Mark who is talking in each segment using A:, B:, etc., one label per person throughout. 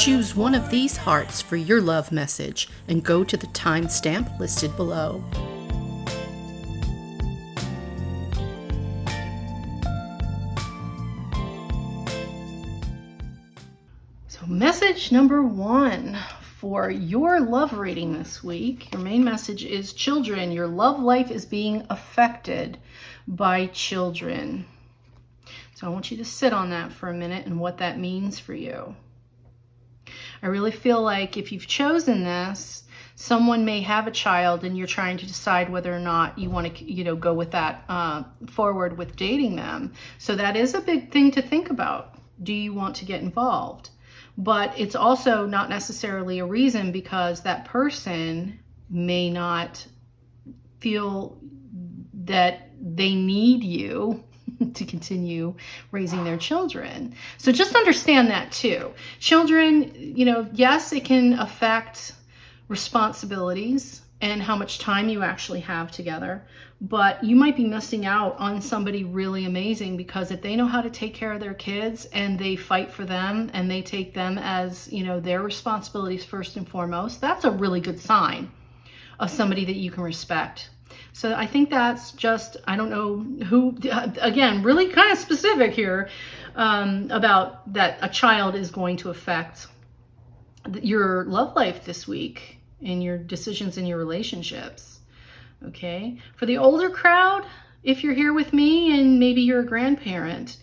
A: Choose one of these hearts for your love message and go to the timestamp listed below. So message number 1 for your love reading this week. Your main message is children. Your love life is being affected by children. So I want you to sit on that for a minute and what that means for you. I really feel like if you've chosen this, someone may have a child and you're trying to decide whether or not you want to, go with that forward with dating them. So that is a big thing to think about. Do you want to get involved? But it's also not necessarily a reason, because that person may not feel that they need you to continue raising their children. So just understand that too. Children, yes, it can affect responsibilities and how much time you actually have together, but you might be missing out on somebody really amazing, because if they know how to take care of their kids and they fight for them and they take them as, their responsibilities first and foremost, that's a really good sign of somebody that you can respect. So I think that's just, I don't know who, again, really kind of specific here about that a child is going to affect your love life this week and your decisions in your relationships. Okay. For the older crowd, if you're here with me and maybe you're a grandparent,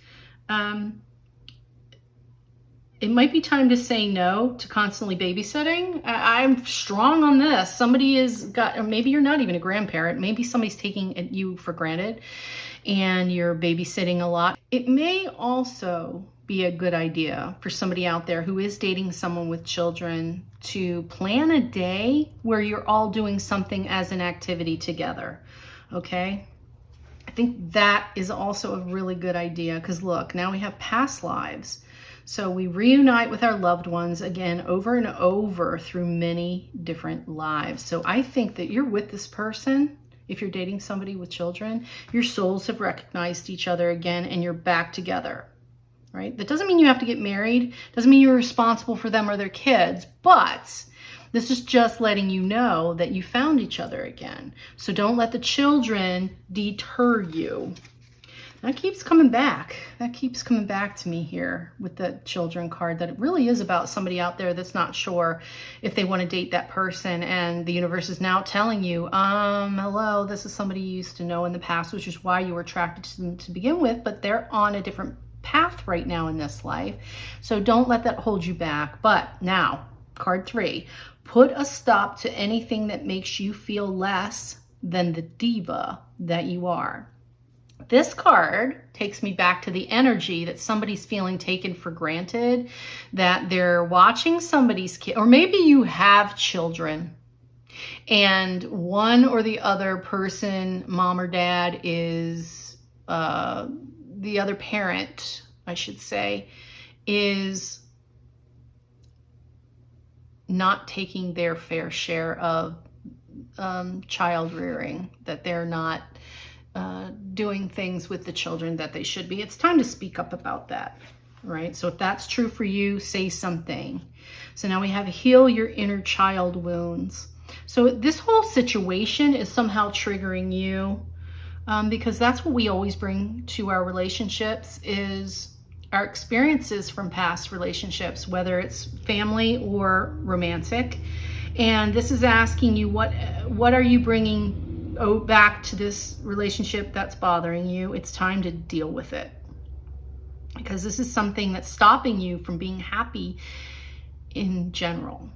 A: it might be time to say no to constantly babysitting. I'm strong on this. Somebody has got, or maybe you're not even a grandparent. Maybe somebody's taking you for granted and you're babysitting a lot. It may also be a good idea for somebody out there who is dating someone with children to plan a day where you're all doing something as an activity together. Okay? I think that is also a really good idea, because look, now we have past lives. So we reunite with our loved ones again over and over through many different lives. So I think that you're with this person. If you're dating somebody with children, your souls have recognized each other again and you're back together, right? That doesn't mean you have to get married. Doesn't mean you're responsible for them or their kids, but this is just letting you know that you found each other again. So don't let the children deter you. That keeps coming back. That keeps coming back to me here with the children card, that it really is about somebody out there that's not sure if they want to date that person. And the universe is now telling you, hello, this is somebody you used to know in the past, which is why you were attracted to them to begin with, but they're on a different path right now in this life. So don't let that hold you back. But now, card 3, put a stop to anything that makes you feel less than the diva that you are. This card takes me back to the energy that somebody's feeling taken for granted, that they're watching somebody's kid, or maybe you have children and one or the other person, mom or dad, is, the other parent, I should say, is not taking their fair share of child rearing, that they're not doing things with the children that they should be. It's time to speak up about that, right? So if that's true for you, say something. So now we have heal your inner child wounds. So this whole situation is somehow triggering you, because that's what we always bring to our relationships, is our experiences from past relationships, whether it's family or romantic. And this is asking you, what are you bringing back to this relationship that's bothering you? It's time to deal with it, because this is something that's stopping you from being happy in general.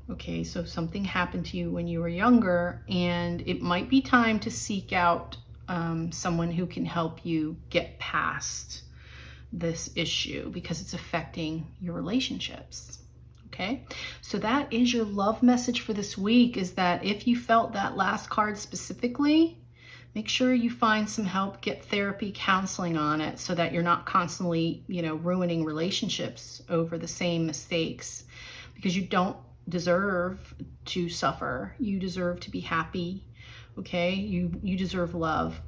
A: Okay, so something happened to you when you were younger, and it might be time to seek out someone who can help you get past this issue, because it's affecting your relationships. Okay, so that is your love message for this week, is that if you felt that last card specifically, make sure you find some help, get therapy, counseling on it, so that you're not constantly, ruining relationships over the same mistakes, because you don't deserve to suffer. You deserve to be happy. Okay, you deserve love.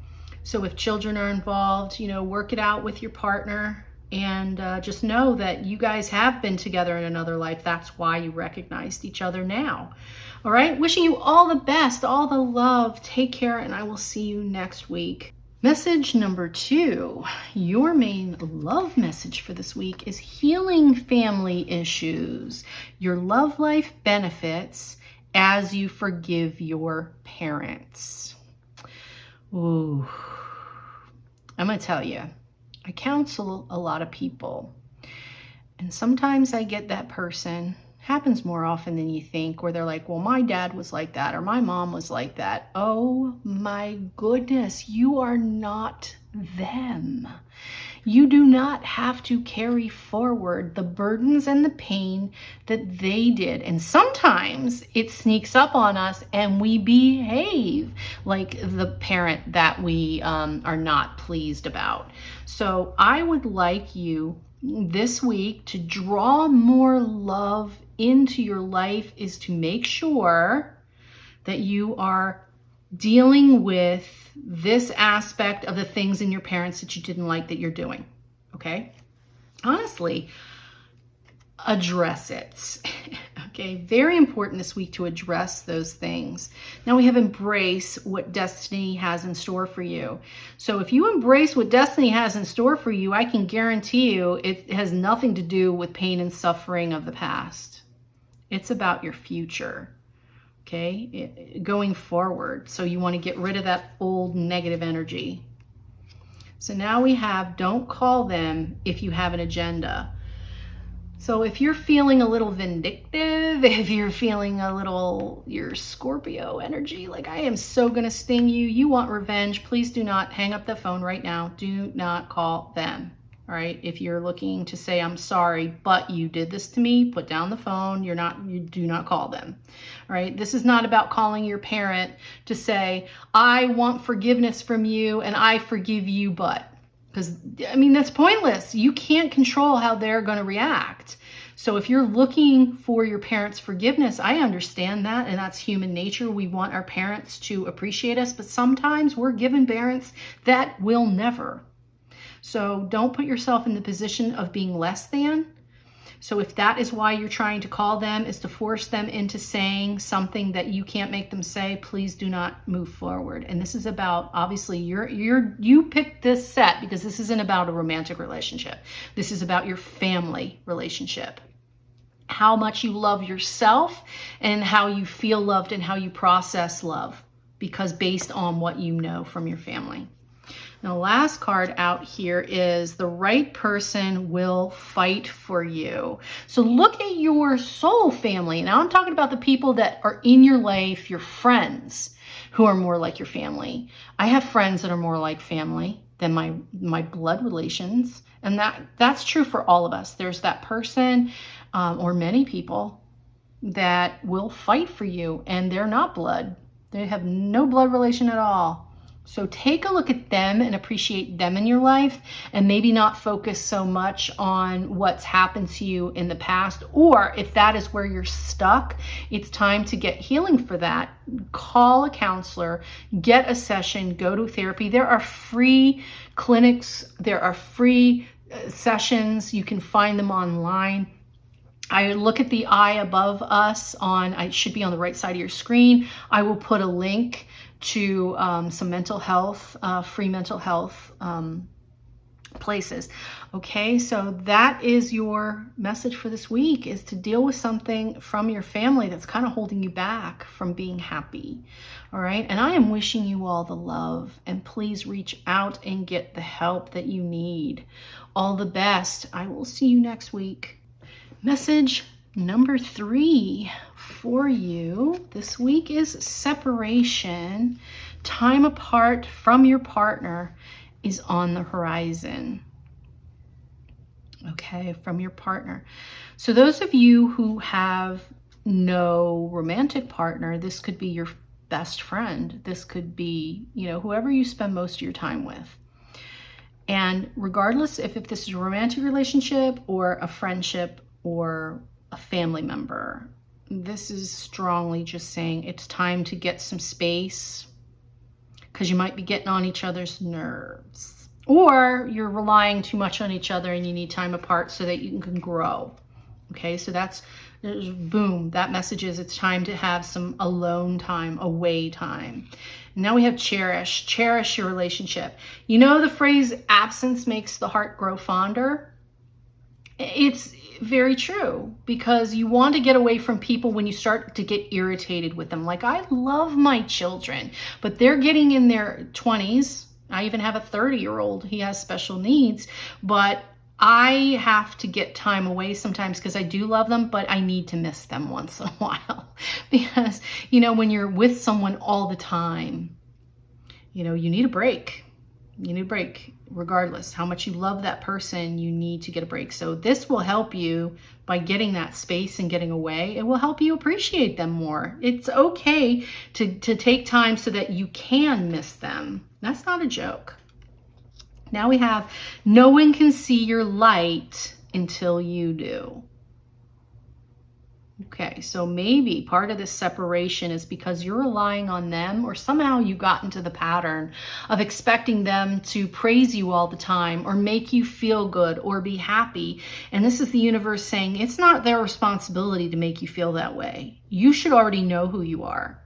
A: So if children are involved, work it out with your partner And just know that you guys have been together in another life. That's why you recognized each other now. All right. Wishing you all the best, all the love. Take care, and I will see you next week. Message number 2, your main love message for this week is healing family issues. Your love life benefits as you forgive your parents. Ooh, I'm going to tell you, I counsel a lot of people, and sometimes I get that person, happens more often than you think, where they're like, well, my dad was like that, or my mom was like that. Oh my goodness, you are not them. You do not have to carry forward the burdens and the pain that they did. And sometimes it sneaks up on us and we behave like the parent that we are not pleased about. So I would like you this week to draw more love into your life, is to make sure that you are dealing with this aspect of the things in your parents that you didn't like that you're doing. Okay? Honestly, address it. Okay, very important this week to address those things. Now we have embrace what destiny has in store for you. So if you embrace what destiny has in store for you, I can guarantee you it has nothing to do with pain and suffering of the past. It's about your future. Okay, going forward. So you want to get rid of that old negative energy. So now we have, don't call them if you have an agenda. So if you're feeling a little vindictive, if you're feeling a little, your Scorpio energy, like I am so going to sting you, you want revenge, please do not hang up the phone right now. Do not call them. All right. If you're looking to say, I'm sorry, but you did this to me, put down the phone. You do not call them. All right. This is not about calling your parent to say, I want forgiveness from you and I forgive you, but. Because, I mean, that's pointless. You can't control how they're going to react. So if you're looking for your parents' forgiveness, I understand that, and that's human nature. We want our parents to appreciate us, but sometimes we're given parents that will never. So don't put yourself in the position of being less than. So if that is why you're trying to call them, is to force them into saying something that you can't make them say, please do not move forward. And this is about, obviously, you picked this set because this isn't about a romantic relationship. This is about your family relationship. How much you love yourself and how you feel loved and how you process love, because based on what you know from your family. Now, the last card out here is the right person will fight for you. So look at your soul family. Now I'm talking about the people that are in your life, your friends who are more like your family. I have friends that are more like family than my blood relations. And that's true for all of us. There's that person or many people that will fight for you, and they're not blood. They have no blood relation at all. So take a look at them and appreciate them in your life, and maybe not focus so much on what's happened to you in the past. Or if that is where you're stuck, it's time to get healing for that. Call a counselor, get a session, go to therapy. There are free clinics, there are free sessions. You can find them online. I look at the eye above us it should be on the right side of your screen. I will put a link to some mental health, free mental health places. Okay, so that is your message for this week, is to deal with something from your family that's kind of holding you back from being happy. All right, and I am wishing you all the love, and please reach out and get the help that you need. All the best. I will see you next week. Message number 3 for you this week is separation. Time apart from your partner is on the horizon. Okay, from your partner. So those of you who have no romantic partner, this could be your best friend. This could be, whoever you spend most of your time with. And regardless if this is a romantic relationship or a friendship or a family member, this is strongly just saying it's time to get some space, because you might be getting on each other's nerves. or you're relying too much on each other and you need time apart so that you can grow. Okay, so there's boom, that message is it's time to have some alone time, away time. Now we have cherish. Cherish your relationship. You know the phrase absence makes the heart grow fonder? It's very true, because you want to get away from people when you start to get irritated with them. Like, I love my children, but they're getting in their 20s. I even have a 30-year-old. He has special needs, but I have to get time away sometimes because I do love them, but I need to miss them once in a while. Because, when you're with someone all the time, you need a break. You need a break. Regardless how much you love that person, you need to get a break. So this will help you by getting that space and getting away. It will help you appreciate them more. It's okay to take time so that you can miss them. That's not a joke. Now we have, no one can see your light until you do. Okay, so maybe part of this separation is because you're relying on them, or somehow you got into the pattern of expecting them to praise you all the time or make you feel good or be happy. And this is the universe saying it's not their responsibility to make you feel that way. You should already know who you are.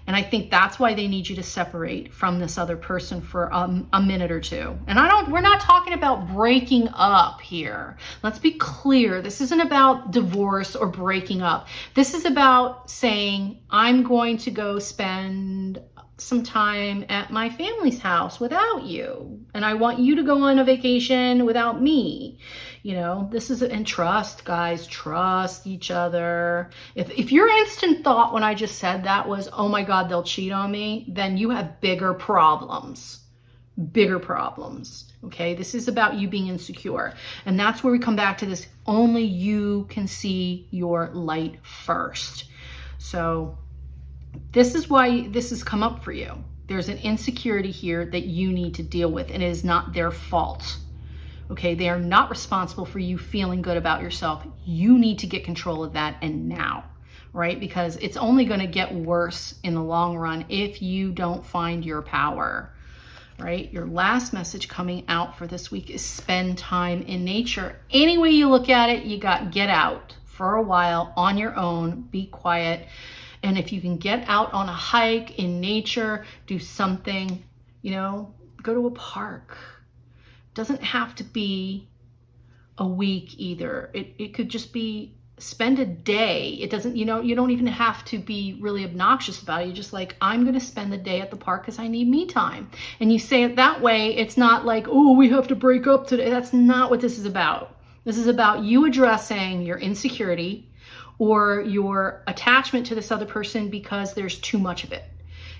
A: And I think that's why they need you to separate from this other person for a minute or two. And we're not talking about breaking up here. Let's be clear. This isn't about divorce or breaking up. This is about saying, I'm going to go spend some time at my family's house without you. And I want you to go on a vacation without me. This is, and trust, guys, trust each other. If your instant thought when I just said that was, oh my God, they'll cheat on me, then you have bigger problems. Bigger problems. Okay, this is about you being insecure. And that's where we come back to this. Only you can see your light first. So this is why this has come up for you. There's an insecurity here that you need to deal with, and it is not their fault. Okay, they are not responsible for you feeling good about yourself. You need to get control of that, and now, right? Because it's only going to get worse in the long run if you don't find your power, right? Your last message coming out for this week is spend time in nature. Any way you look at it, you got get out for a while on your own, be quiet. And if you can get out on a hike in nature, do something, go to a park. Doesn't have to be a week either. It could just be spend a day. It doesn't, you don't even have to be really obnoxious about it. You're just like, I'm going to spend the day at the park because I need me time. And you say it that way. It's not like, oh, we have to break up today. That's not what this is about. This is about you addressing your insecurity or your attachment to this other person because there's too much of it.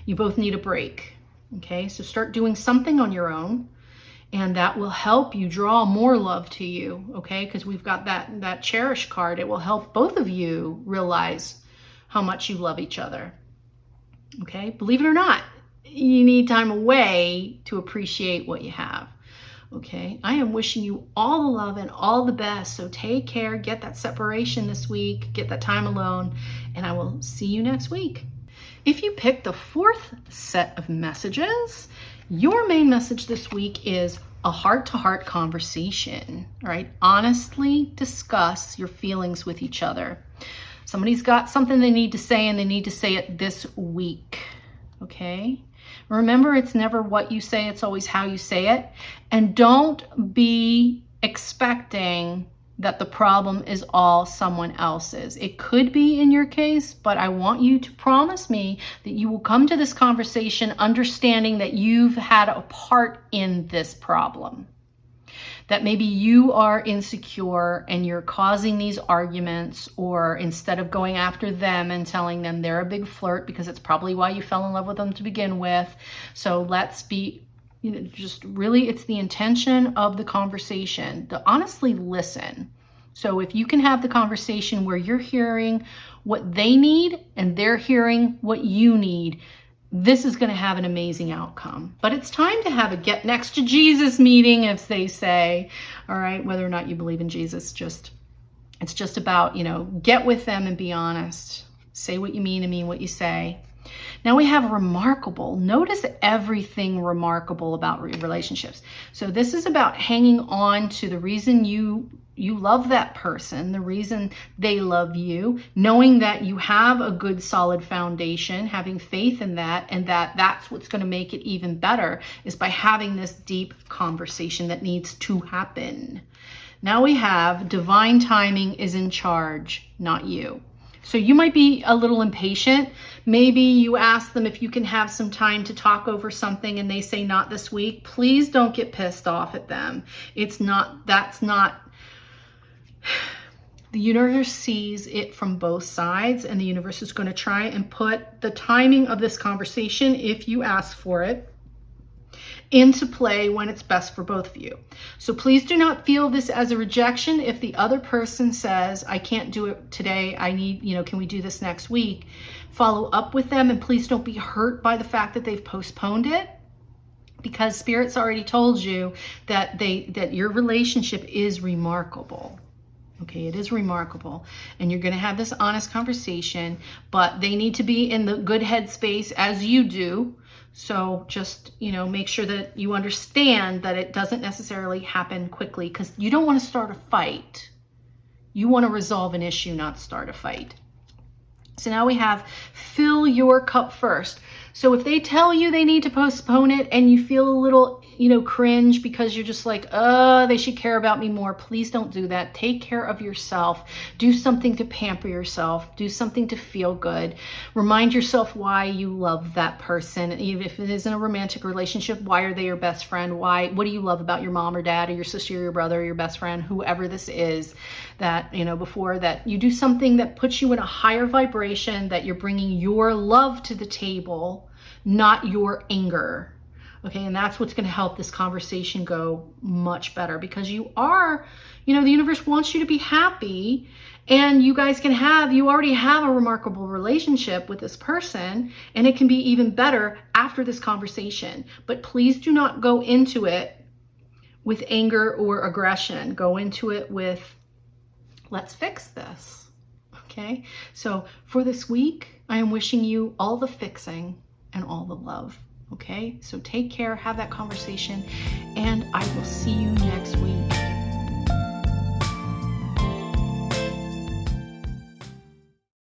A: You both need a break. Okay, so start doing something on your own, and that will help you draw more love to you. Okay, because we've got that cherish card. It will help both of you realize how much you love each other. Okay, believe it or not, you need time away to appreciate what you have. Okay, I am wishing you all the love and all the best. So take care, get that separation this week, get that time alone, and I will see you next week. If you pick the fourth set of messages, your main message this week is a heart-to-heart conversation, all right? Honestly discuss your feelings with each other. Somebody's got something they need to say, and they need to say it this week, okay? Remember, it's never what you say, it's always how you say it. And don't be expecting that the problem is all someone else's. It could be in your case, but I want you to promise me that you will come to this conversation understanding that you've had a part in this problem. That maybe you are insecure and you're causing these arguments, or instead of going after them and telling them they're a big flirt, because it's probably why you fell in love with them to begin with. So let's be, just really, it's the intention of the conversation to honestly listen. So if you can have the conversation where you're hearing what they need and they're hearing what you need, this is going to have an amazing outcome. But it's time to have a get next to Jesus meeting, as they say. All right, whether or not you believe in Jesus, it's just about, get with them and be honest. Say what you mean and mean what you say. Now we have remarkable. Notice everything remarkable about relationships. So this is about hanging on to the reason you love that person, the reason they love you, knowing that you have a good solid foundation, having faith in that, and that's what's going to make it even better is by having this deep conversation that needs to happen. Now we have divine timing is in charge, not you. So you might be a little impatient. Maybe you ask them if you can have some time to talk over something and they say not this week. Please don't get pissed off at them. That's not, the universe sees it from both sides, and the universe is going to try and put the timing of this conversation, if you ask for it, into play when it's best for both of you. So please do not feel this as a rejection. If the other person says, I can't do it today, I need, can we do this next week? Follow up with them, and please don't be hurt by the fact that they've postponed it, because Spirit's already told you that your relationship is remarkable. Okay, it is remarkable, and you're going to have this honest conversation, but they need to be in the good headspace as you do. So just, make sure that you understand that it doesn't necessarily happen quickly, because you don't want to start a fight. You want to resolve an issue, not start a fight. So now we have fill your cup first. So if they tell you they need to postpone it and you feel a little, cringe because you're just like, they should care about me more, please don't do that. Take care of yourself. Do something to pamper yourself. Do something to feel good. Remind yourself why you love that person. Even if it isn't a romantic relationship, why are they your best friend? What do you love about your mom or dad or your sister or your brother or your best friend, whoever this is, that, before that you do something that puts you in a higher vibration, that you're bringing your love to the table, not your anger. Okay, and that's what's going to help this conversation go much better, because you are, the universe wants you to be happy, and you guys you already have a remarkable relationship with this person, and it can be even better after this conversation. But please do not go into it with anger or aggression. Go into it with, let's fix this. Okay, so for this week, I am wishing you all the fixing and all the love. Okay, so take care, have that conversation, and I will see you next week.